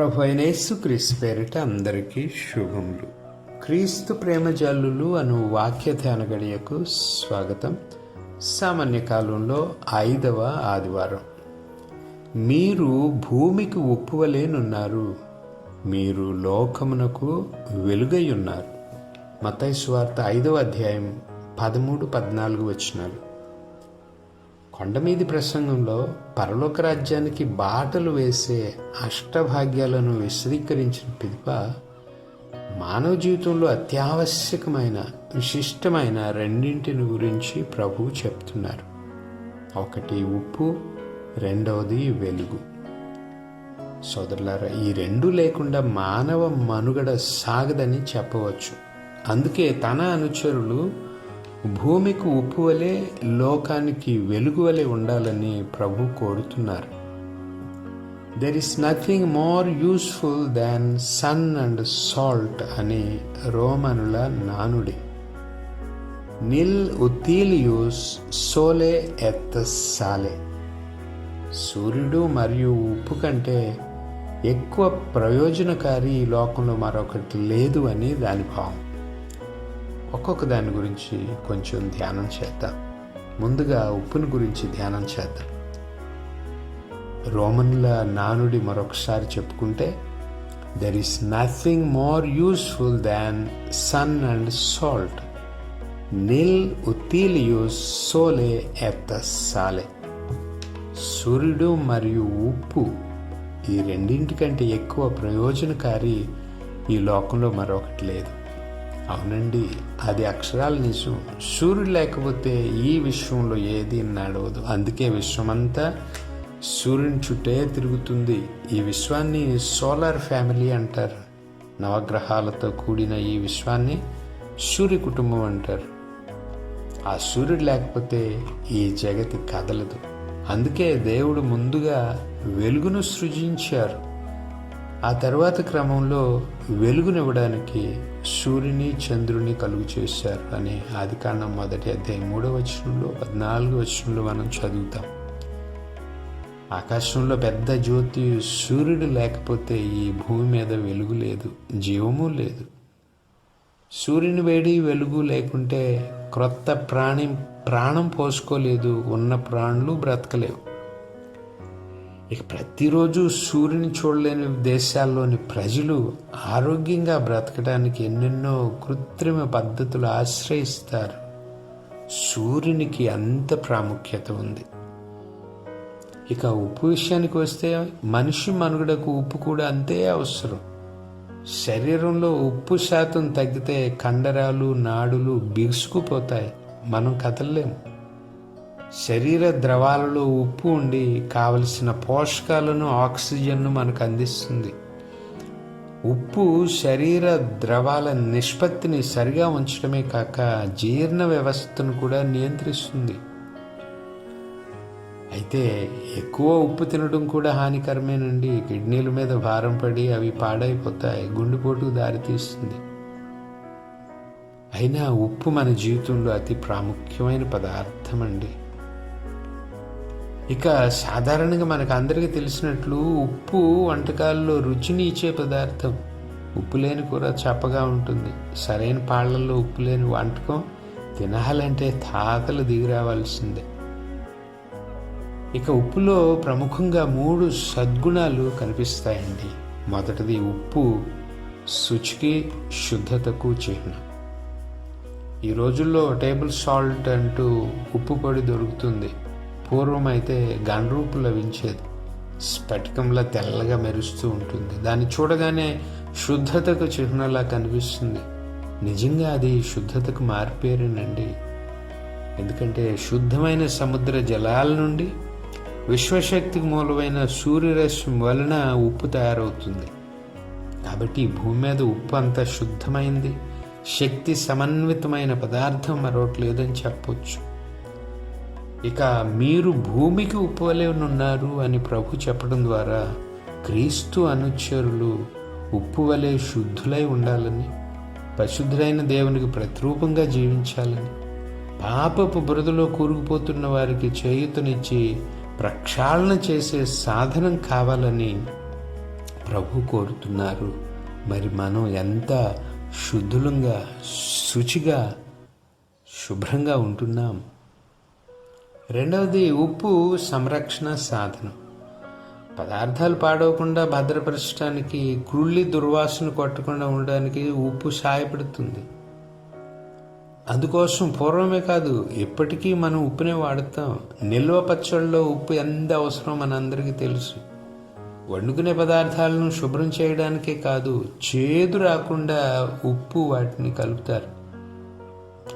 ప్రభు అయిన యేసుక్రీస్తు పేరిట అందరికీ శుభములు. క్రీస్తు ప్రేమజల్లులు అను వాక్య ధ్యాన గడియకు స్వాగతం. సామాన్య కాలంలో 5వ ఆదివారం. మీరు భూమికి ఉప్పువలేనున్నారు, మీరు లోకమునకు వెలుగై ఉన్నారు. మత్తయి సువార్త 5వ అధ్యాయం 13-14 వచనాలు. కొండమీది ప్రసంగంలో పరలోక రాజ్యానికి బాటలు వేసే అష్టభాగ్యాలను విశదీకరించిన పిదప మానవ జీవితంలో అత్యావశ్యకమైన విశిష్టమైన రెండింటిని గురించి ప్రభువు చెప్తున్నారు. ఒకటి ఉప్పు, రెండవది వెలుగు. సోదరులారా, ఈ రెండు లేకుండా మానవ మనుగడ సాగదని చెప్పవచ్చు. అందుకే తన అనుచరులు భూమికి ఉప్పు వలె లోకానికి వెలుగు వలె ఉండాలని ప్రభు కోరుతున్నారు. There is nothing more useful than sun and salt అని రోమనుల నానుడి. నిల్ ఉతీలియూస్ సోలే ఎత్ సాలే. సూర్యుడు మరియు ఉప్పు కంటే ఎక్కువ ప్రయోజనకారి ఈ లోకంలో మరొకటి లేదు అని దాని భావం. ఒక్కొక్క దాని గురించి కొంచెం ధ్యానం చేద్దాం. ముందుగా ఉప్పుని గురించి ధ్యానం చేద్దాం. రోమన్ల నానుడి మరొకసారి చెప్పుకుంటే, there is nothing more useful than sun and salt, నిల్ ఉతీలియూస్ సోలే ఎత్ సాలే. సూర్యుడు మరియు ఉప్పు ఈ రెండింటికంటే ఎక్కువ ప్రయోజనకారి ఈ లోకంలో మరొకటి లేదు. అవునండి, అది అక్షరాల నిజం. సూర్యుడు లేకపోతే ఈ విశ్వంలో ఏది నడవదు. అందుకే విశ్వమంతా సూర్యుని చుట్టే తిరుగుతుంది. ఈ విశ్వాన్ని సోలార్ ఫ్యామిలీ అంటారు. నవగ్రహాలతో కూడిన ఈ విశ్వాన్ని సూర్య కుటుంబం అంటారు. ఆ సూర్యుడు లేకపోతే ఈ జగతి కదలదు. అందుకే దేవుడు ముందుగా వెలుగును సృజించారు. ఆ తర్వాత క్రమంలో వెలుగునివ్వడానికి సూర్యుని చంద్రుని కలుగు చేశారు అని ఆదికాండం 1వ అధ్యాయం 3వ వచనంలో 14వ వచనంలో మనం చదువుతాం. ఆకాశంలో పెద్ద జ్యోతి సూర్యుడు లేకపోతే ఈ భూమి మీద వెలుగు లేదు, జీవము లేదు. సూర్యుని వేడి వెలుగు లేకుంటే క్రొత్త ప్రాణం పోసుకోలేదు, ఉన్న ప్రాణులు బ్రతకలేవు. ఇక ప్రతిరోజు సూర్యుని చూడలేని దేశాల్లోని ప్రజలు ఆరోగ్యంగా బ్రతకడానికి ఎన్నెన్నో కృత్రిమ పద్ధతులు ఆశ్రయిస్తారు. సూర్యునికి అంత ప్రాముఖ్యత ఉంది. ఇక ఉప్పు విషయానికి వస్తే మనిషి మనుగడకు ఉప్పు కూడా అంతే అవసరం. శరీరంలో ఉప్పు శాతం తగ్గితే కండరాలు, నాడులు బిగుసుకుపోతాయి, మనం కదలలేము. శరీర ద్రవాలలో ఉప్పు ఉండి కావలసిన పోషకాలను, ఆక్సిజన్ను మనకు అందిస్తుంది. ఉప్పు శరీర ద్రవాల నిష్పత్తిని సరిగా ఉంచడమే కాక జీర్ణ వ్యవస్థను కూడా నియంత్రిస్తుంది. అయితే ఎక్కువ ఉప్పు తినడం కూడా హానికరమేనండి. కిడ్నీల మీద భారం పడి అవి పాడైపోతాయి, గుండెపోటుకు దారితీస్తుంది. అయినా ఉప్పు మన జీవితంలో అతి ప్రాముఖ్యమైన పదార్థం అండి. ఇక సాధారణంగా మనకు అందరికీ తెలిసినట్లు ఉప్పు వంటకాల్లో రుచిని ఇచ్చే పదార్థం. ఉప్పు లేని కూర చప్పగా ఉంటుంది. సరైన పాళ్లలో ఉప్పు లేని వంటకం తినాలంటే తాతలు దిగి రావాల్సిందే. ఇక ఉప్పులో ప్రముఖంగా 3 సద్గుణాలు కనిపిస్తాయండి. మొదటిది, ఉప్పు శుచికి, శుద్ధతకు చిహ్నం. ఈ రోజుల్లో టేబుల్ సాల్ట్ అంటూ ఉప్పు పొడి దొరుకుతుంది. పూర్వం అయితే గండ్రూపు లభించేది. స్ఫటికంలా తెల్లగా మెరుస్తూ ఉంటుంది. దాన్ని చూడగానే శుద్ధతకు చిహ్నంలా కనిపిస్తుంది. నిజంగా అది శుద్ధతకు మారిపోయారేనండి. ఎందుకంటే శుద్ధమైన సముద్ర జలాల నుండి విశ్వశక్తికి మూలమైన సూర్యరశ్మి వలన ఉప్పు తయారవుతుంది. కాబట్టి భూమి మీద ఉప్పు అంత శుద్ధమైంది, శక్తి సమన్వితమైన పదార్థం మరొకటి లేదని చెప్పొచ్చు. ఇక మీరు భూమికి ఉప్పు వలె ఉన్నారు అని ప్రభు చెప్పడం ద్వారా క్రీస్తు అనుచరులు ఉప్పు వలె శుద్ధులై ఉండాలని, పరిశుద్ధులైన దేవునికి ప్రతిరూపంగా జీవించాలని, పాపపు బురదలో కూరుకుపోతున్న వారికి చేయూతనిచ్చి ప్రక్షాళన చేసే సాధనం కావాలని ప్రభు కోరుతున్నారు. మరి మనం ఎంత శుద్ధులంగా, శుచిగా, శుభ్రంగా ఉంటున్నాం? రెండవది, ఉప్పు సంరక్షణ సాధనం. పదార్థాలు పాడవకుండా భద్రపరచడానికి, క్రుళ్ళి దుర్వాసన కొట్టకుండా ఉండడానికి ఉప్పు సహాయపడుతుంది. అందుకోసం పూర్వమే కాదు, ఇప్పటికీ మనం ఉప్పునే వాడతాం. నిల్వ పచ్చళ్ళలో ఉప్పు ఎంత అవసరం మనందరికీ తెలుసు. వండుకునే పదార్థాలను శుభ్రం చేయడానికే కాదు, చేదు రాకుండా ఉప్పు వాటిని కలుపుతారు.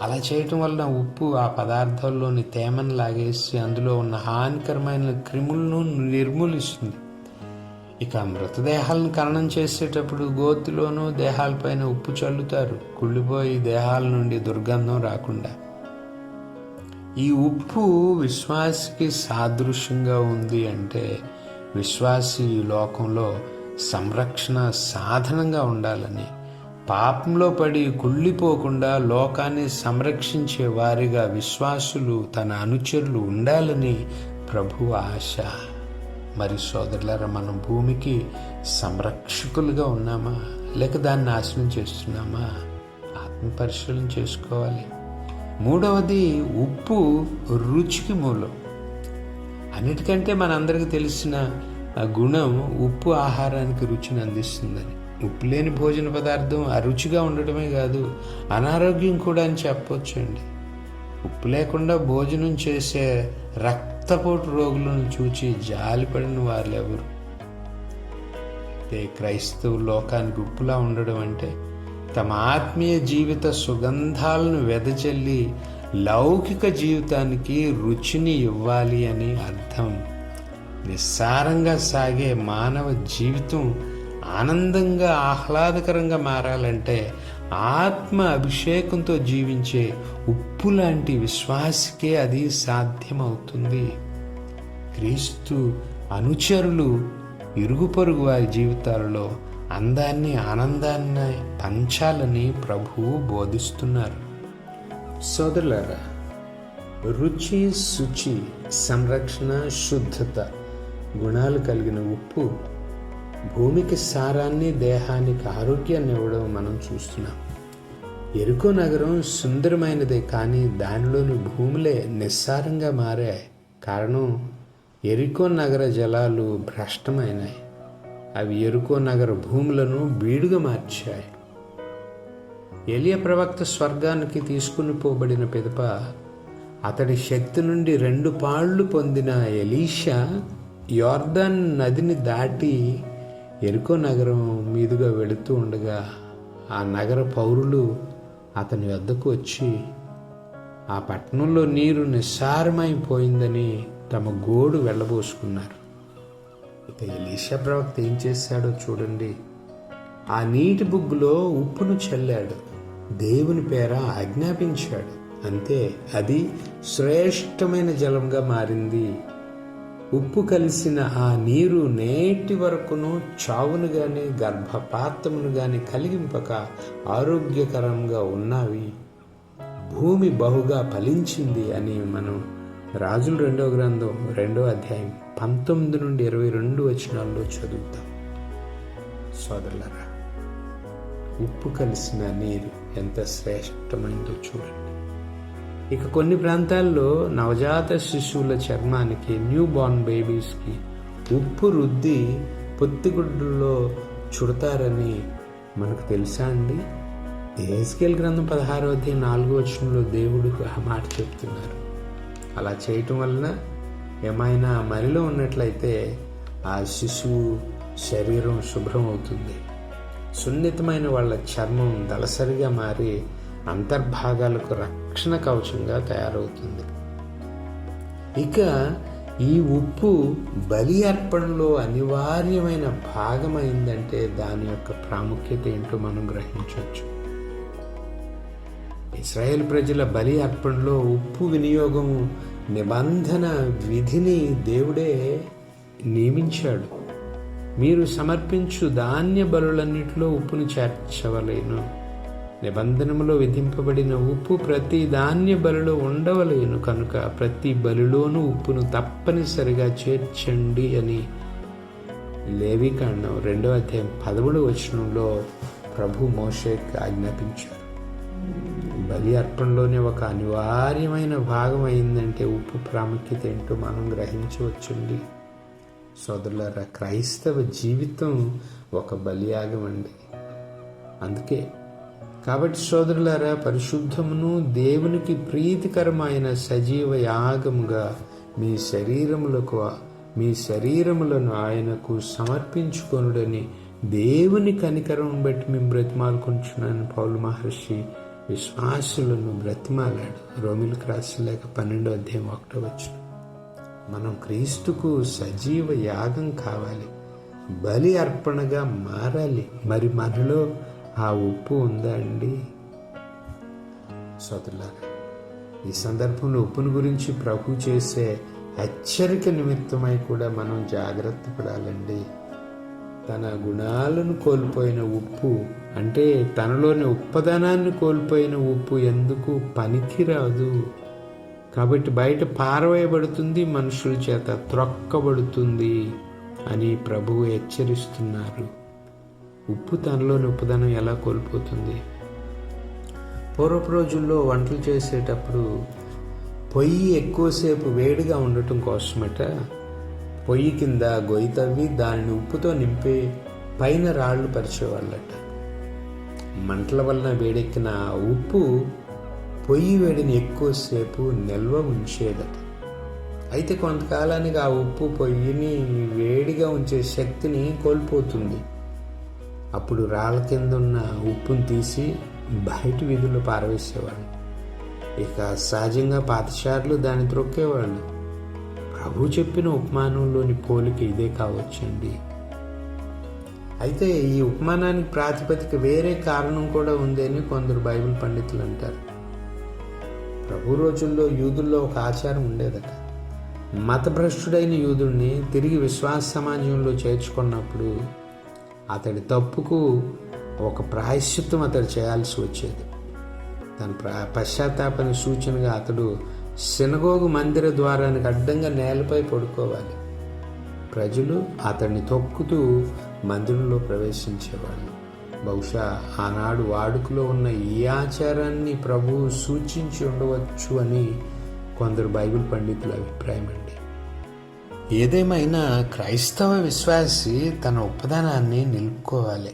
అలా చేయటం వలన ఉప్పు ఆ పదార్థాల్లోని తేమను లాగేసి అందులో ఉన్న హానికరమైన క్రిములను నిర్మూలిస్తుంది. ఇక మృతదేహాలను ఖననం చేసేటప్పుడు గోతిలోనూ దేహాలపైన ఉప్పు చల్లుతారు, కుళ్ళిపోయి దేహాల నుండి దుర్గంధం రాకుండా. ఈ ఉప్పు విశ్వాసికి సాదృశ్యంగా ఉంది అంటే విశ్వాసి ఈ లోకంలో సంరక్షణ సాధనంగా ఉండాలని, పాపంలో పడి కుళ్ళిపోకుండా లోకాన్ని సంరక్షించే వారిగా విశ్వాసులు, తన అనుచరులు ఉండాలని ప్రభు ఆశ. మరి సోదరులారా, మనం భూమికి సంరక్షకులుగా ఉన్నామా, లేక దాన్ని నాశనం చేస్తున్నామా? ఆత్మ పరిశీలన చేసుకోవాలి. మూడవది, ఉప్పు రుచికి మూలం. అన్నిటికంటే మనందరికీ తెలిసిన గుణం ఉప్పు ఆహారానికి రుచిని అందిస్తుందని. ఉప్పు లేని భోజన పదార్థం అరుచిగా ఉండటమే కాదు, అనారోగ్యం కూడా అని చెప్పొచ్చండి. ఉప్పు లేకుండా భోజనం చేసే రక్తపోటు రోగులను చూచి జాలిపడిన వాళ్ళు ఎవరు? క్రైస్తవ లోకానికి ఉప్పులా ఉండడం అంటే తమ ఆత్మీయ జీవిత సుగంధాలను వెదజల్లి లౌకిక జీవితానికి రుచిని ఇవ్వాలి అని అర్థం. నిస్సారంగా సాగే మానవ జీవితం ఆనందంగా, ఆహ్లాదకరంగా మారాలంటే ఆత్మ అభిషేకంతో జీవించే ఉప్పు లాంటి విశ్వాసికే అది సాధ్యమవుతుంది. క్రీస్తు అనుచరులు ఇరుగు పొరుగు వారి జీవితాలలో అందాన్ని, ఆనందాన్ని పంచాలని ప్రభువు బోధిస్తున్నారు. సోదరులారా, రుచి, శుచి, సంరక్షణ, శుద్ధత గుణాలు కలిగిన ఉప్పు భూమికి సారాన్ని, దేహానికి ఆరోగ్యాన్ని ఇవ్వడం మనం చూస్తున్నాం. ఎరికో నగరం సుందరమైనదే, కానీ దానిలోని భూములే నిస్సారంగా మారాయి. కారణం, ఎరికో నగర జలాలు భ్రష్టమైనాయి. అవి ఎరికో నగర భూములను బీడుగా మార్చాయి. ఎలియా ప్రవక్త స్వర్గానికి తీసుకుని పోబడిన పిదప అతడి శక్తి నుండి 2 పాళ్ళు పొందిన ఎలీషా యోర్దాన్ నదిని దాటి ఎరికో నగరం మీదుగా వెళుతూ ఉండగా ఆ నగర పౌరులు అతని వద్దకు వచ్చి ఆ పట్టణంలో నీరు నిస్సారమైపోయిందని తమ గోడు వెళ్ళబోసుకున్నారు. ఇక ఎలీషా ప్రవక్త ఏం చేశాడో చూడండి. ఆ నీటి బుగ్గులో ఉప్పును చల్లాడు, దేవుని పేర ఆజ్ఞాపించాడు. అంతే, అది శ్రేష్టమైన జలంగా మారింది. ఉప్పు కలిసిన ఆ నీరు నేటి వరకును చావును గాని, గర్భపాతమును గాని కలిగింపక ఆరోగ్యకరంగా ఉన్నవి. భూమి బహుగా ఫలించింది అని మనం రాజుల 2వ గ్రంథం 2వ అధ్యాయం 19 నుండి 22 వచనాల్లో చదువుతాం. సోదరులారా, ఉప్పు కలిసిన నీరు ఎంత శ్రేష్టమైందో చూడండి. ఇక కొన్ని ప్రాంతాల్లో నవజాత శిశువుల చర్మానికి, న్యూ బోర్న్ బేబీస్కి ఉప్పు రుద్ది పొత్తిగుడ్డుల్లో చుడతారని మనకు తెలుసా అండి? యెహెజ్కేలు గ్రంథం 16వ అధ్యాయం 4వ వచనంలో దేవుడు ఆ మాట చెప్తున్నారు. అలా చేయటం వలన ఏమైనా మరిలో ఉన్నట్లయితే ఆ శిశువు శరీరం శుభ్రం అవుతుంది. సున్నితమైన వాళ్ళ చర్మం దళసరిగా మారి అంతర్భాగాలకు రక్షణ కవచంగా తయారవుతుంది. ఇక ఈ ఉప్పు బలి అర్పణలో అనివార్యమైన భాగమైందంటే దాని యొక్క ప్రాముఖ్యత ఏంటో మనం గ్రహించవచ్చు. ఇశ్రాయేల్ ప్రజల బలి అర్పణలో ఉప్పు వినియోగం నిబంధన విధిని దేవుడే నియమించాడు. మీరు సమర్పించు ధాన్య బలులన్నిటిలో ఉప్పును చేర్చవలేను. నిబంధనములో విధింపబడిన ఉప్పు ప్రతి ధాన్య బలిలో ఉండవలేను కనుక ప్రతి బలిలోనూ ఉప్పును తప్పనిసరిగా చేర్చండి అని లేవీకాండం 2:13 ప్రభు మోషేకి ఆజ్ఞాపించారు. బలి అర్పణలోనే ఒక అనివార్యమైన భాగం అయిందంటే ఉప్పు ప్రాముఖ్యత ఏంటో మనం గ్రహించవచ్చండి. సోదరులారా, క్రైస్తవ జీవితం ఒక బలియాగం అండి. అందుకే కాబట్టి సోదరులారా, పరిశుద్ధమును దేవునికి ప్రీతికరమైన సజీవ యాగముగా మీ శరీరములను ఆయనకు సమర్పించుకొనుడని దేవుని కనికరం బట్టి మేము బ్రతిమాలుకుంటున్నాను పౌలు మహర్షి విశ్వాసులను బ్రతిమాలాడు. రోమిలకు రాసిన లేఖ 12:1. మనం క్రీస్తుకు సజీవ యాగం కావాలి, బలి అర్పణగా మారాలి. మరి మనలో ఆ ఉప్పు ఉందా అండి? సోదరులారా, ఈ సందర్భంలో ఉప్పును గురించి ప్రభు చేసే హెచ్చరిక నిమిత్తమై కూడా మనం జాగ్రత్త పడాలండి. తన గుణాలను కోల్పోయిన ఉప్పు, అంటే తనలోని ఉప్పదనాన్ని కోల్పోయిన ఉప్పు ఎందుకు పనికిరాదు. కాబట్టి బయట పారవేయబడుతుంది, మనుషుల చేత త్రొక్కబడుతుంది అని ప్రభువు హెచ్చరిస్తున్నారు. ఉప్పు తనలోని ఉప్పదనం ఎలా కోల్పోతుంది? పూర్వపు రోజుల్లో వంటలు చేసేటప్పుడు పొయ్యి ఎక్కువసేపు వేడిగా ఉండటం కోసమట పొయ్యి కింద గొయ్యి తవ్వి దానిని ఉప్పుతో నింపి పైన రాళ్లు పరిచేవాళ్ళట. మంటల వలన వేడెక్కిన ఉప్పు పొయ్యి వేడిని ఎక్కువసేపు నిల్వ ఉంచేదట. అయితే కొంతకాలానికి ఆ ఉప్పు పొయ్యిని వేడిగా ఉంచే శక్తిని కోల్పోతుంది. అప్పుడు రాళ్ళ కింద ఉన్న ఉప్పును తీసి బయట వీధుల్లో పారవేసేవాళ్ళు. ఇక సహజంగా పాతశారులు దాన్ని త్రొక్కేవాళ్ళు. ప్రభు చెప్పిన ఉపమానంలోని పోలిక ఇదే కావచ్చండి. అయితే ఈ ఉపమానానికి ప్రాతిపదిక వేరే కారణం కూడా ఉందని కొందరు బైబిల్ పండితులు అంటారు. ప్రభు రోజుల్లో యూదుల్లో ఒక ఆచారం ఉండేదట. మతభ్రష్టుడైన యూదుడిని తిరిగి విశ్వాస సమాజంలో చేర్చుకున్నప్పుడు అతడి తప్పుకు ఒక ప్రాయశ్చిత్తం అతడు చేయాల్సి వచ్చేది. తన పశ్చాత్తాపానికి సూచనగా అతడు సినగోగు మందిర ద్వారానికి అడ్డంగా నేలపై పడుకోవాలి. ప్రజలు అతన్ని తొక్కుతూ మందిరంలో ప్రవేశించేవాళ్ళు. బహుశా ఆనాడు వాడుకలో ఉన్న ఈ ఆచారాన్ని ప్రభువు సూచించి ఉండవచ్చు అని కొందరు బైబిల్ పండితుల అభిప్రాయం అండి. ఏదేమైనా క్రైస్తవ విశ్వాసి తన ఉపదానాన్ని నిలుపుకోవాలి.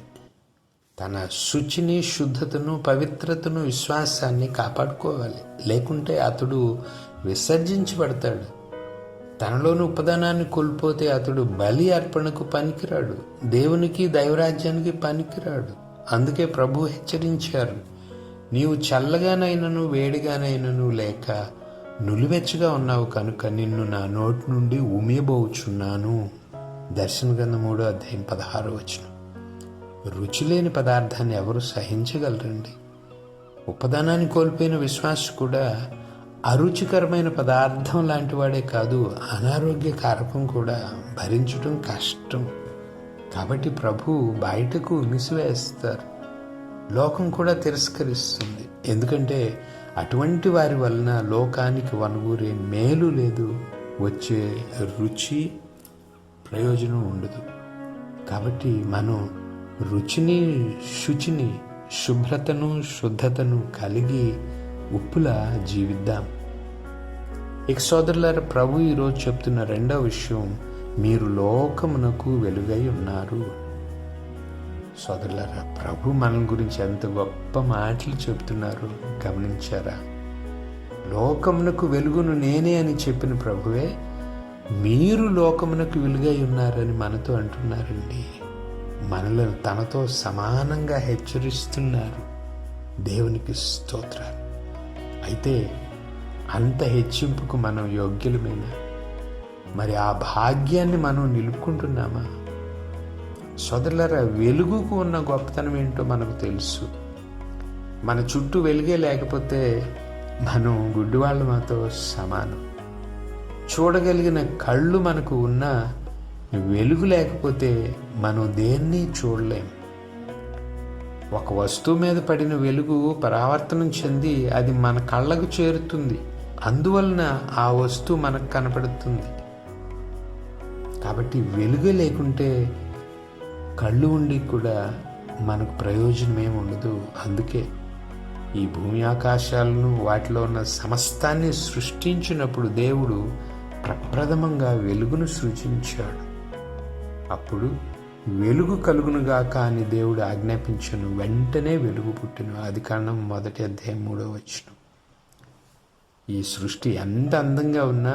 తన శుచిని, శుద్ధతను, పవిత్రతను, విశ్వాసాన్ని కాపాడుకోవాలి. లేకుంటే అతడు విసర్జించబడతాడు. తనలోని ఉపదానాన్ని కోల్పోతే అతడు బలి అర్పణకు పనికిరాడు, దేవునికి దైవరాజ్యానికి పనికిరాడు. అందుకే ప్రభు హెచ్చరించారు, నీవు చల్లగానైనను వేడిగానైనను లేక నులివెచ్చగా ఉన్నావు కనుక నిన్ను నా నోటి నుండి ఉమియబోచున్నాను. దర్శన గ్రంథం 3:16. రుచి లేని పదార్థాన్ని ఎవరు సహించగలరండి? ఉపదానాన్ని కోల్పోయిన విశ్వాసి కూడా అరుచికరమైన పదార్థం లాంటి వాడే కాదు, అనారోగ్య కారకం కూడా భరించడం కష్టం. కాబట్టి ప్రభు బయటకు మిసివేస్తారు, లోకం కూడా తిరస్కరిస్తుంది. ఎందుకంటే అటువంటి వారి వలన లోకానికి వనగూరే మేలు లేదు, వచ్చే రుచి ప్రయోజనం ఉండదు. కాబట్టి మనం రుచిని, శుచిని, శుభ్రతను, శుద్ధతను కలిగి ఉప్పులా జీవిద్దాం. ఇక సోదరులారా, ప్రభు ఈరోజు చెప్తున్న రెండవ విషయం, మీరు లోకమునకు వెలుగై ఉన్నారు. సోదరులారా, ప్రభు మన గురించి ఎంత గొప్ప మాటలు చెప్తున్నారు గమనించారా? లోకమునకు వెలుగును నేనే అని చెప్పిన ప్రభువే మీరు లోకమునకు వెలుగై ఉన్నారని మనతో అంటున్నారండి. మనలను తనతో సమానంగా హెచ్చరిస్తున్నారు. దేవునికి స్తోత్రాలు. అయితే అంత హెచ్చింపుకు మనం యోగ్యులమేనా? మరి ఆ భాగ్యాన్ని మనం నిలుపుకుంటున్నామా? సోదరులారా, వెలుగుకు ఉన్న గొప్పతనం ఏంటో మనకు తెలుసు. మన చుట్టూ వెలుగే లేకపోతే మనం గుడ్డివాళ్ళతో సమానం. చూడగలిగిన కళ్ళు మనకు ఉన్నా వెలుగు లేకపోతే మనం దేన్ని చూడలేం. ఒక వస్తువు మీద పడిన వెలుగు పరావర్తనం చెంది అది మన కళ్ళకు చేరుతుంది. అందువలన ఆ వస్తువు మనకు కనపడుతుంది. కాబట్టి వెలుగు లేకుంటే కళ్ళు ఉండి కూడా మనకు ప్రయోజనం ఏమి ఉండదు. అందుకే ఈ భూమి ఆకాశాలను వాటిలో ఉన్న సమస్తాన్ని సృష్టించినప్పుడు దేవుడు ప్రప్రథమంగా వెలుగును సృజించాడు. అప్పుడు వెలుగు కలుగునుగాక అని దేవుడు ఆజ్ఞాపించను, వెంటనే వెలుగు పుట్టెను. ఆదికాండం 1:3. ఈ సృష్టి ఎంత అందంగా ఉన్నా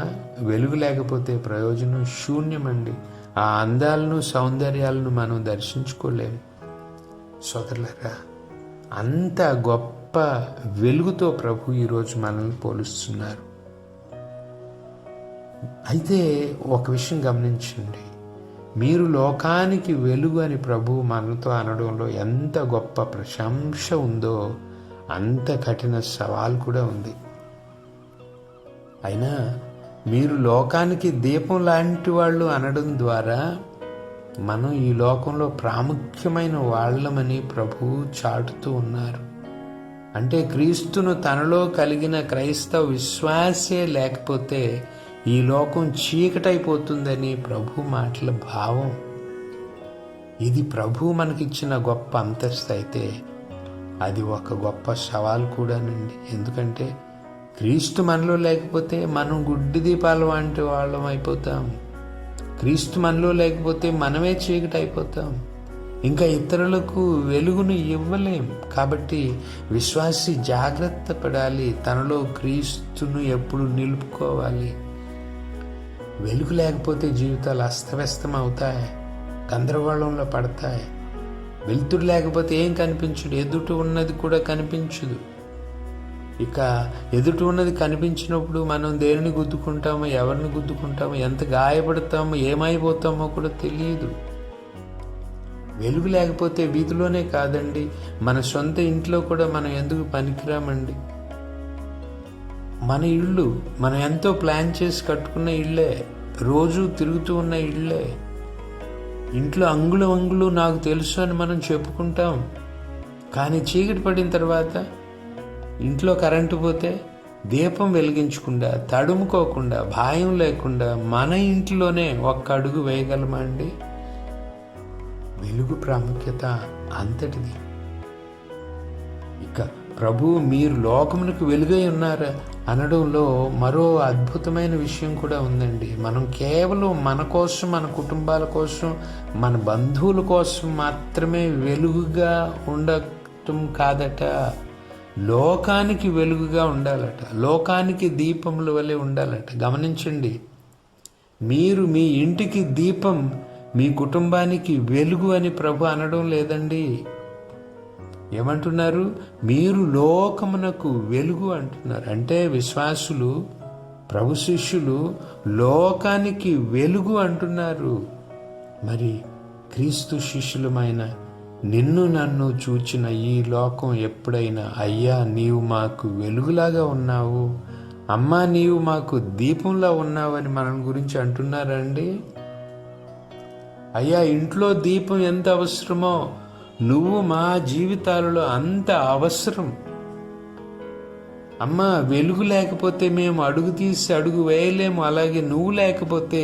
వెలుగు లేకపోతే ప్రయోజనం శూన్యమండి. ఆ అందాలను సౌందర్యాలను మనం దర్శించుకోలేము. సోదరులారా, అంత గొప్ప వెలుగుతో ప్రభు ఈరోజు మనల్ని పోలుస్తున్నారు. అయితే ఒక విషయం గమనించండి, మీరు లోకానికి వెలుగు అని ప్రభు మనతో అనడంలో ఎంత గొప్ప ప్రశంస ఉందో అంత కఠిన సవాల్ కూడా ఉంది. అయినా మీరు లోకానికి దీపం లాంటి వాళ్ళు అనడం ద్వారా మనం ఈ లోకంలో ప్రాముఖ్యమైన వాళ్ళమని ప్రభువు చాటుతూ ఉన్నారు. అంటే క్రీస్తును తనలో కలిగిన క్రైస్తవ విశ్వాసే లేకపోతే ఈ లోకం చీకటైపోతుందని ప్రభు మాటల భావం. ఇది ప్రభు మనకిచ్చిన గొప్ప అంతస్తు అయితే అది ఒక గొప్ప సవాల్ కూడానండి. ఎందుకంటే క్రీస్తు మనలో లేకపోతే మనం గుడ్డి దీపాల వంటి వాళ్ళం అయిపోతాం. క్రీస్తు మనలో లేకపోతే మనమే చీకటి అయిపోతాం. ఇంకా ఇతరులకు వెలుగును ఇవ్వలేం. కాబట్టి విశ్వాసి జాగ్రత్త పడాలి, తనలో క్రీస్తును ఎప్పుడు నిలుపుకోవాలి. వెలుగు లేకపోతే జీవితాలు అస్తవ్యస్తం అవుతాయి, గందరగోళంలో పడతాయి. వెలుతురు లేకపోతే ఏం కనిపించదు, ఎదుట ఉన్నది కూడా కనిపించదు. ఇక ఎదుట ఉన్నది కనిపించినప్పుడు మనం దేనిని గుద్దుకుంటామో, ఎవరిని గుద్దుకుంటామో, ఎంత గాయపడతామో, ఏమైపోతామో కూడా తెలియదు. వెలుగు లేకపోతే వీధిలోనే కాదండి, మన సొంత ఇంట్లో కూడా మనం ఎందుకు పనికిరామండి. మన ఇళ్ళు మనం ఎంతో ప్లాన్ చేసి కట్టుకున్న ఇళ్ళే, రోజు తిరుగుతూ ఉన్న ఇళ్ళే. ఇంట్లో అంగుళం నాకు తెలుసు అని మనం చెప్పుకుంటాం. కానీ చీకటి పడిన తర్వాత ఇంట్లో కరెంటు పోతే దీపం వెలిగించకుండా, తడుముకోకుండా, భయం లేకుండా మన ఇంట్లోనే ఒక్క అడుగు వేయగలమా అండి? వెలుగు ప్రాముఖ్యత అంతటిది. ఇక ప్రభు మీరు లోకమునకు వెలుగై ఉన్నారు అనడంలో మరో అద్భుతమైన విషయం కూడా ఉందండి. మనం కేవలం మన కోసం, మన కుటుంబాల కోసం, మన బంధువుల కోసం మాత్రమే వెలుగుగా ఉండటం కాదట, లోకానికి వెలుగుగా ఉండాలట, లోకానికి దీపముల వలె ఉండాలట. గమనించండి, మీరు మీ ఇంటికి దీపం, మీ కుటుంబానికి వెలుగు అని ప్రభు అనడం లేదండి. ఏమంటున్నారు? మీరు లోకమునకు వెలుగు అంటున్నారు. అంటే విశ్వాసులు, ప్రభు శిష్యులు లోకానికి వెలుగు అంటున్నారు. మరి క్రీస్తు శిష్యులమైన నిన్ను నన్ను చూచిన ఈ లోకం ఎప్పుడైనా అయ్యా నీవు మాకు వెలుగులాగా ఉన్నావు, అమ్మా నీవు మాకు దీపంలా ఉన్నావని మన గురించి అంటున్నారండి? అయ్యా ఇంట్లో దీపం ఎంత అవసరమో నువ్వు మా జీవితాలలో అంత అవసరం. అమ్మ వెలుగు లేకపోతే మేము అడుగు తీసి అడుగు వేయలేము, అలాగే నువ్వు లేకపోతే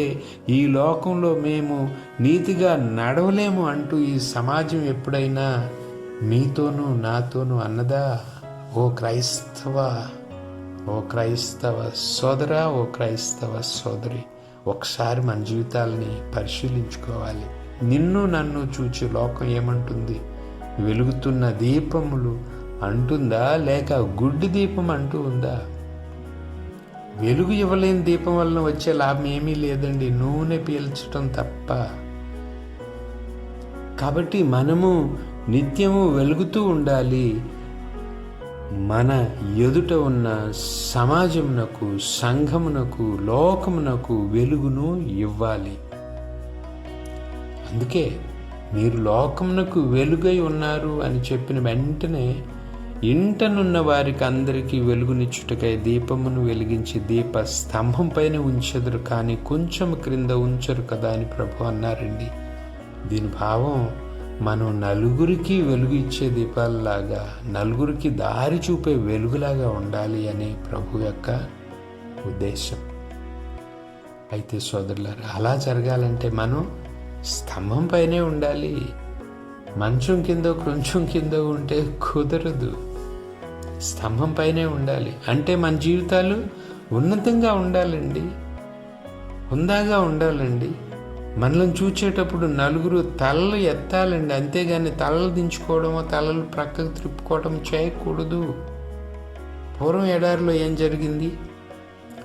ఈ లోకంలో మేము నీతిగా నడవలేము అంటూ ఈ సమాజం ఎప్పుడైనా మీతోనూ నాతోనూ అన్నదా? ఓ క్రైస్తవ సోదరా, ఓ క్రైస్తవ సోదరి, ఒకసారి మన జీవితాలని పరిశీలించుకోవాలి. నిన్ను నన్ను చూచి లోకం ఏమంటుంది? వెలుగుతున్న దీపములు అంటుందా, లేక గుడ్డి దీపం అంటూ ఉందా? వెలుగు ఇవ్వలేని దీపం వలన వచ్చే లాభం ఏమీ లేదండి, నూనె పీల్చటం తప్ప. కాబట్టి మనము నిత్యము వెలుగుతూ ఉండాలి. మన ఎదుట ఉన్న సమాజమునకు, సంఘమునకు, లోకమునకు వెలుగును ఇవ్వాలి. అందుకే మీరు లోకమునకు వెలుగై ఉన్నారు అని చెప్పిన వెంటనే ఇంటనున్న వారికి అందరికీ వెలుగునిచ్చుటకై దీపమును వెలిగించి దీప స్తంభం పైన ఉంచెదరు, కానీ కొంచెం క్రింద ఉంచరు కదా అని ప్రభు అన్నారండి. దీని భావం మనం నలుగురికి వెలుగు ఇచ్చే దీపాలలాగా, నలుగురికి దారి చూపే వెలుగులాగా ఉండాలి అనే ప్రభు యొక్క ఉద్దేశం. అయితే సోదరులారా, అలా జరగాలంటే మనం స్తంభం పైనే ఉండాలి. మంచం కింద కొంచెం కింద ఉంటే కుదరదు. స్తంభం పైనే ఉండాలి. అంటే మన జీవితాలు ఉన్నతంగా ఉండాలండి, హుందాగా ఉండాలండి. మనల్ని చూచేటప్పుడు నలుగురు తలలు ఎత్తాలండి, అంతేగాని తలలు దించుకోవడమో తలలు ప్రక్కకు త్రిప్పుకోవడం చేయకూడదు. పూర్వం ఎడారిలో ఏం జరిగింది?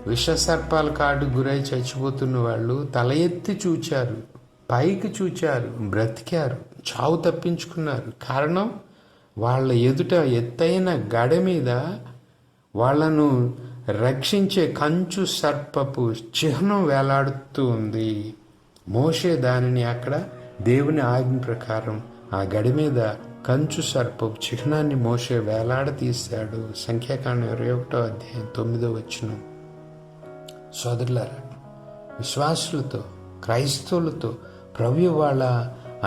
విషసర్పాల కాటు గురై చచ్చిపోతున్న వాళ్ళు తల ఎత్తి చూచారు, పైకి చూచారు, బ్రతికారు, చావు తప్పించుకున్నారు. కారణం, వాళ్ళ ఎదుట ఎత్తైన గడ మీద వాళ్ళను రక్షించే కంచు సర్పపు చిహ్నం వేలాడుతూ ఉంది. మోషే దానిని అక్కడ దేవుని ఆజ్ఞ ప్రకారం ఆ గడి మీద కంచు సర్పపు చిహ్నాన్ని మోషే వేలాడతీశాడు. సంఖ్యాకాండం 21వ అధ్యాయం 9వ వచనం. సోదరులారా, విశ్వాసులతో, క్రైస్తవులతో ప్రభు వాళ్ళ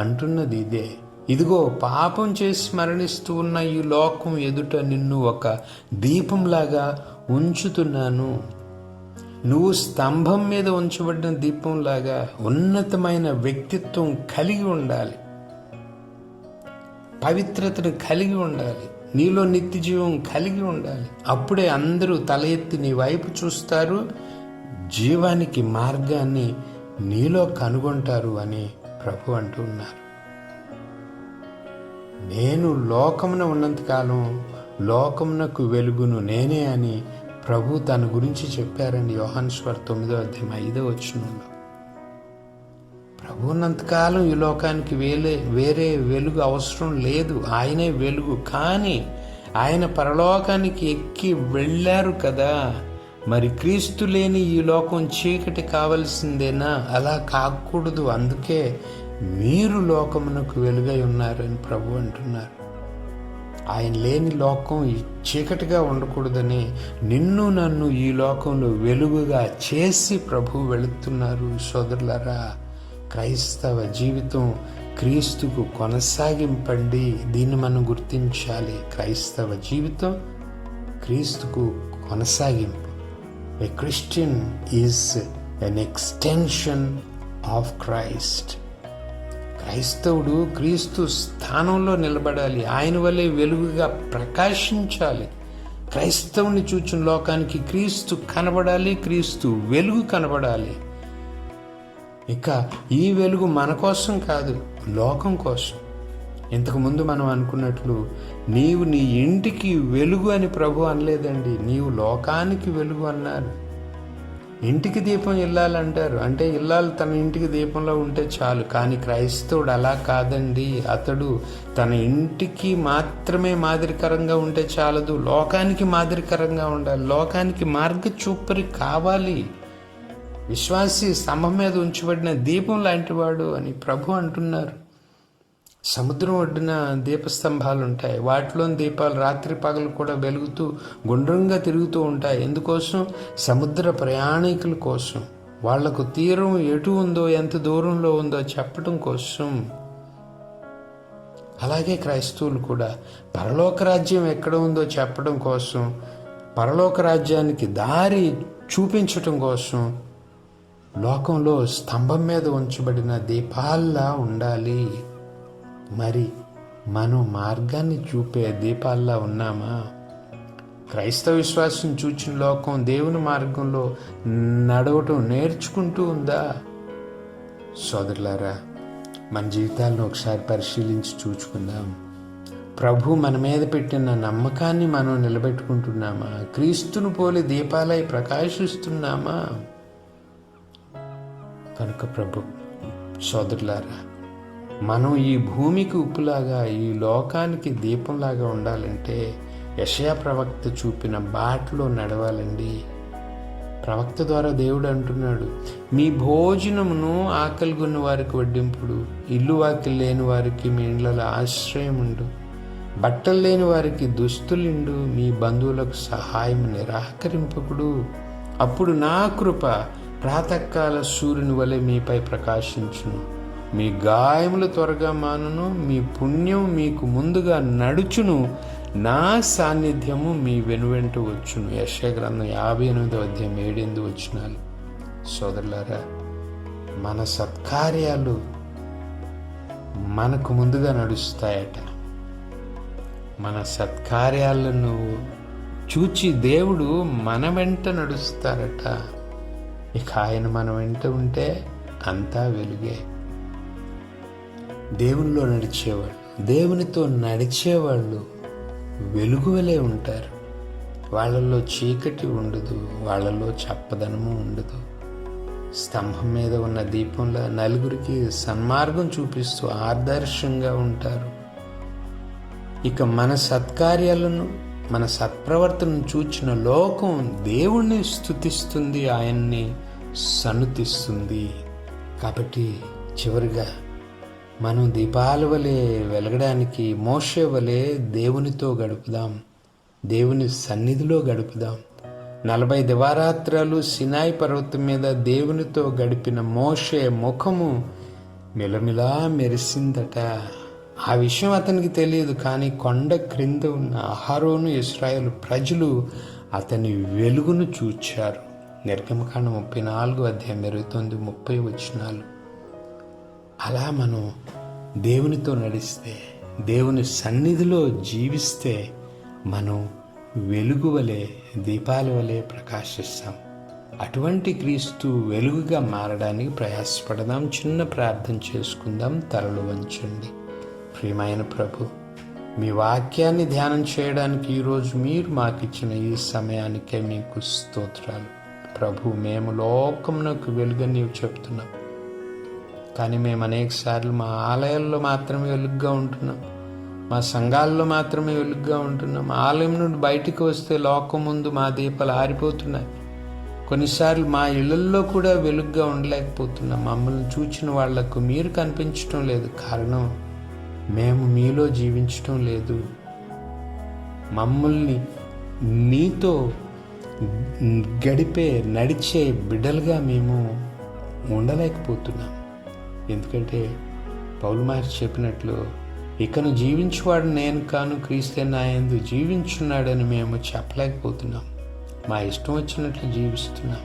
అంటున్నది ఇదే. ఇదిగో, పాపం చేసి మరణిస్తూ ఉన్న ఈ లోకం ఎదుట నిన్ను ఒక దీపంలాగా ఉంచుతున్నాను. నువ్వు స్తంభం మీద ఉంచబడిన దీపంలాగా ఉన్నతమైన వ్యక్తిత్వం కలిగి ఉండాలి, పవిత్రతను కలిగి ఉండాలి, నీలో నిత్య జీవం కలిగి ఉండాలి. అప్పుడే అందరూ తల ఎత్తి నీ వైపు చూస్తారు, జీవానికి మార్గాన్ని నీలో కనుగొంటారు అని ప్రభు అంటున్నారు. నేను లోకమున ఉన్నంతకాలం లోకమునకు వెలుగును నేనే అని ప్రభు తన గురించి చెప్పారండి. యోహాను సువార్త 9వ అధ్యాయం 5వ వచనంలో. ప్రభు ఉన్నంతకాలం ఈ లోకానికి వేరే వెలుగు అవసరం లేదు, ఆయనే వెలుగు. కానీ ఆయన పరలోకానికి ఎక్కి వెళ్ళారు కదా, మరి క్రీస్తు లేని ఈ లోకం చీకటి కావలసిందేనా? అలా కాకూడదు. అందుకే మీరు లోకమునకు వెలుగై ఉన్నారని ప్రభు అంటున్నారు. ఆయన లేని లోకం చీకటిగా ఉండకూడదని నిన్ను నన్ను ఈ లోకంలో వెలుగుగా చేసి ప్రభు వెళుతున్నారు. సోదరులారా, క్రైస్తవ జీవితం క్రీస్తుకు కొనసాగింపండి. దీన్ని మనం గుర్తించాలి. క్రైస్తవ జీవితం క్రీస్తుకు కొనసాగింపు. A Christian is an extension of Christ. క్రైస్తవుడు క్రీస్తు స్థానంలో నిలబడాలి, ఆయన వల్లే వెలుగుగా ప్రకాశించాలి. క్రైస్తవుని చూచిన లోకానికి క్రీస్తు కనబడాలి, క్రీస్తు వెలుగు కనబడాలి. ఇక ఈ వెలుగు మన కోసం కాదు, లోకం కోసం. ఇంతకుముందు మనం అనుకున్నట్లు నీవు నీ ఇంటికి వెలుగు అని ప్రభు అనలేదండి, నీవు లోకానికి వెలుగు అన్నారు. ఇంటికి దీపం ఇల్లాలంటారు, అంటే ఇల్లాలు తన ఇంటికి దీపంలో ఉంటే చాలు. కానీ క్రైస్తవుడు అలా కాదండి. అతడు తన ఇంటికి మాత్రమే మాదిరికరంగా ఉంటే చాలదు, లోకానికి మాదిరికరంగా ఉండాలి, లోకానికి మార్గచూపరి కావాలి. విశ్వాసి స్తంభం మీద ఉంచబడిన దీపం లాంటివాడు అని ప్రభు అంటున్నారు. సముద్రం ఒడ్డున దీపస్తంభాలు ఉంటాయి, వాటిలోని దీపాలు రాత్రి పగలు కూడా వెలుగుతూ గుండ్రంగా తిరుగుతూ ఉంటాయి. ఎందుకోసం? సముద్ర ప్రయాణికుల కోసం, వాళ్లకు తీరం ఎటు ఉందో ఎంత దూరంలో ఉందో చెప్పడం కోసం. అలాగే క్రైస్తవులు కూడా పరలోక రాజ్యం ఎక్కడ ఉందో చెప్పడం కోసం, పరలోక రాజ్యానికి దారి చూపించటం కోసం లోకంలో స్తంభం మీద ఉంచబడిన దీపాల్లా ఉండాలి. మరి మనం మార్గాన్ని చూపే దీపాల్లా ఉన్నామా? క్రైస్తవ విశ్వాసం చూచిన లోకం దేవుని మార్గంలో నడవటం నేర్చుకుంటూ ఉందా? సోదరులారా, మన జీవితాలను ఒకసారి పరిశీలించి చూచుకుందాం. ప్రభు మన మీద పెట్టిన నమ్మకాన్ని మనం నిలబెట్టుకుంటున్నామా? క్రీస్తును పోలి దీపాలై ప్రకాశిస్తున్నామా? కనుక ప్రభు, సోదరులారా, మనం ఈ భూమికి ఉప్పులాగా, ఈ లోకానికి దీపంలాగా ఉండాలంటే యెషయా ప్రవక్త చూపిన బాటలో నడవాలండి. ప్రవక్త ద్వారా దేవుడు అంటున్నాడు, మీ భోజనమును ఆకలిగొన్న వారికి వడ్డింపుడు, ఇల్లు వాకిలు లేని వారికి మీ ఇండ్లలో ఆశ్రయముండు, బట్టలు లేని వారికి దుస్తులిండు, మీ బంధువులకు సహాయం నిరాకరింపకుడు. అప్పుడు నా కృప ప్రాతకాల సూర్యుని వలె మీపై ప్రకాశించును, మీ గాయములు త్వరగా మానును, మీ పుణ్యం మీకు ముందుగా నడుచును, నా సాన్నిధ్యము మీ వెనువెంట వచ్చును. యెషయా గ్రంథం 58వ అధ్యాయం 7-8 వచనాలు. సోదరులారా, మన సత్కార్యాలు మనకు ముందుగా నడుస్తాయట. మన సత్కార్యాలను చూచి దేవుడు మన వెంట నడుస్తారట. ఇక ఆయన మన వెంట ఉంటే అంతా వెలుగే. దేవునిలో నడిచేవాళ్ళు, దేవునితో నడిచేవాళ్ళు వెలుగువలే ఉంటారు. వాళ్ళల్లో చీకటి ఉండదు, వాళ్ళలో చప్పదనము ఉండదు. స్తంభం మీద ఉన్న దీపంలో నలుగురికి సన్మార్గం చూపిస్తూ ఆదర్శంగా ఉంటారు. ఇక మన సత్కార్యాలను, మన సత్ప్రవర్తనను చూచిన లోకం దేవుణ్ణి స్తుతిస్తుంది, ఆయన్ని సన్నుతిస్తుంది. కాబట్టి చివరిగా మనం దీపాల వలె వెలగడానికి మోషే వలె దేవునితో గడుపుదాం, దేవుని సన్నిధిలో గడుపుదాం. 40 దివారాత్రాలు సినాయి పర్వతం మీద దేవునితో గడిపిన మోషే ముఖము మిలమిలా మెరిసిందట. ఆ విషయం అతనికి తెలియదు, కానీ కొండ క్రింద ఉన్న అహరోను ఇశ్రాయేలు ప్రజలు అతని వెలుగును చూచారు. నిర్గమకాండం 34:29-30 అలా మనం దేవునితో నడిస్తే, దేవుని సన్నిధిలో జీవిస్తే మనం వెలుగు వలె, దీపాల వలె ప్రకాశిస్తాం. అటువంటి క్రీస్తు వెలుగుగా మారడానికి ప్రయాసపడదాం. చిన్న ప్రార్థన చేసుకుందాం. తలలు వంచండి. ప్రియమైన ప్రభు, మీ వాక్యాన్ని ధ్యానం చేయడానికి ఈరోజు మీరు మాకు ఇచ్చిన ఈ సమయానికే మీకు స్తోత్రాలు. ప్రభు, మేము లోకమునకు వెలుగని నీవు చెప్తున్నాం, కానీ మేము అనేకసార్లు మా ఆలయాల్లో మాత్రమే వెలుగుగా ఉంటున్నాం, మా సంఘాల్లో మాత్రమే వెలుగుగా ఉంటున్నాం. ఆలయం నుండి బయటికి వస్తే లోకం ముందు మా దీపాలు ఆరిపోతున్నాయి. కొన్నిసార్లు మా ఇళ్లల్లో కూడా వెలుగుగా ఉండలేకపోతున్నాం. మమ్మల్ని చూచిన వాళ్లకు మీరు కనిపించడం లేదు. కారణం, మేము మీలో జీవించటం లేదు. మమ్మల్ని నీతో నడిచే బిడ్డలుగా మేము ఉండలేకపోతున్నాం. ఎందుకంటే పౌలు మహర్షి చెప్పినట్లు, ఇకను జీవించువాడు నేను కాను, క్రీస్తే నా యందు జీవించున్నాడని మేము చెప్పలేకపోతున్నాం. మా ఇష్టం వచ్చినట్లు జీవిస్తున్నాం.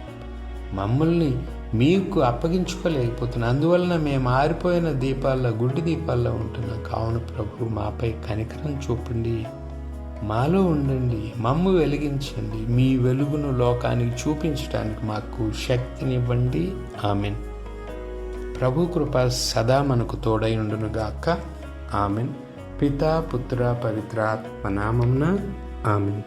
మమ్మల్ని మీకు అప్పగించుకోలేకపోతున్నాం. అందువలన మేము ఆరిపోయిన దీపాల్లో, గుడ్డి దీపాల్లో ఉంటున్నాం. కావున ప్రభు, మాపై కనికరం చూపండి, మాలో ఉండండి, మమ్ము వెలిగించండి. మీ వెలుగును లోకానికి చూపించడానికి మాకు శక్తినివ్వండి. ఆమెన్. ప్రభు కృప సదా మనకు తోడై ఉండునుగాక. ఆమెన్. పితా, పుత్ర, పవిత్రాత్మ నామమున ఆమెన్.